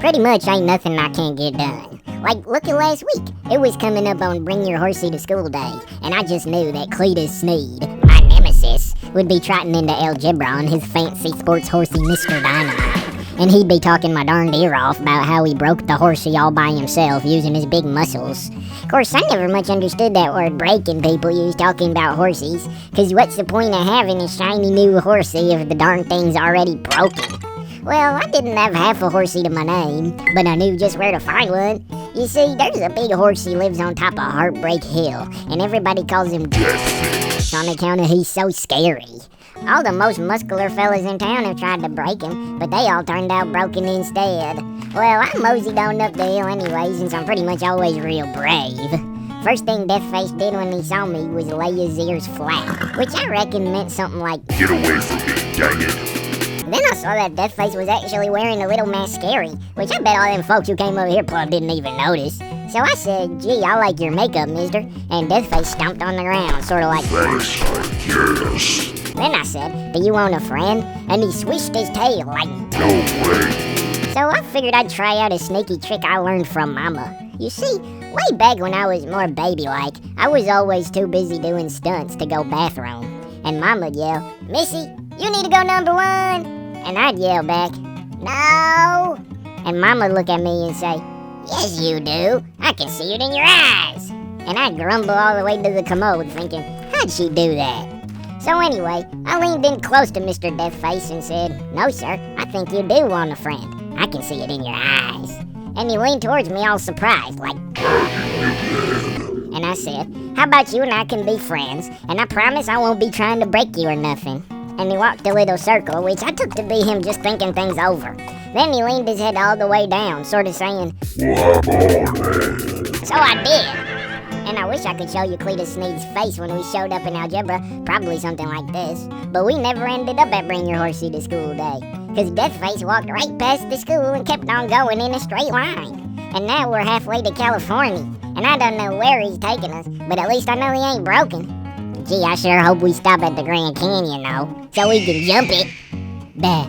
Pretty much ain't nothing I can't get done. Like, look at last week. It was coming up on Bring Your Horsey to School Day, and I just knew that Cletus Sneed, my nemesis, would be trotting into algebra on his fancy sports horsey Mr. Dynamite. And he'd be talking my darned ear off about how he broke the horsey all by himself using his big muscles. Of course, I never much understood that word breaking people use talking about horsies, cause what's the point of having a shiny new horsey if the darn thing's already broken? Well, I didn't have half a horsey to my name, but I knew just where to find one. You see, there's a big horsey lives on top of Heartbreak Hill, and everybody calls him Deathface on account of he's so scary. All the most muscular fellas in town have tried to break him, but they all turned out broken instead. Well, I moseyed on up the hill anyway, since I'm pretty much always real brave. First thing Deathface did when he saw me was lay his ears flat, which I reckon meant something like, "Get away from me, dang it." Then I saw that Deathface was actually wearing a little mascara, which I bet all them folks who came over here plumb didn't even notice. So I said, "Gee, I like your makeup, mister," and Deathface stomped on the ground, sort of like, "Thanks, I guess." Then I said, "Do you want a friend?" And he swished his tail like, "No way." So I figured I'd try out a sneaky trick I learned from Mama. You see, way back when I was more baby-like, I was always too busy doing stunts to go bathroom. And Mama'd yell, "Missy, you need to go number one." And I'd yell back, "No." And Mama'd look at me and say, "Yes, you do. I can see it in your eyes." And I'd grumble all the way to the commode thinking, how'd she do that? So anyway, I leaned in close to Mr. Deathface and said, "No, sir, I think you do want a friend. I can see it in your eyes." And he leaned towards me all surprised, like, and I said, "How about you and I can be friends, and I promise I won't be trying to break you or nothing." And he walked a little circle, which I took to be him just thinking things over. Then he leaned his head all the way down, sort of saying, "Well, I'm on, man." So I did. And I wish I could show you Cletus Sneed's face when we showed up in algebra, probably something like this. But we never ended up at Bring Your Horsey to School Day, because Deathface walked right past the school and kept on going in a straight line. And now we're halfway to California, and I don't know where he's taking us, but at least I know he ain't broken. Gee, I sure hope we stop at the Grand Canyon, though, so we can jump it. Bah.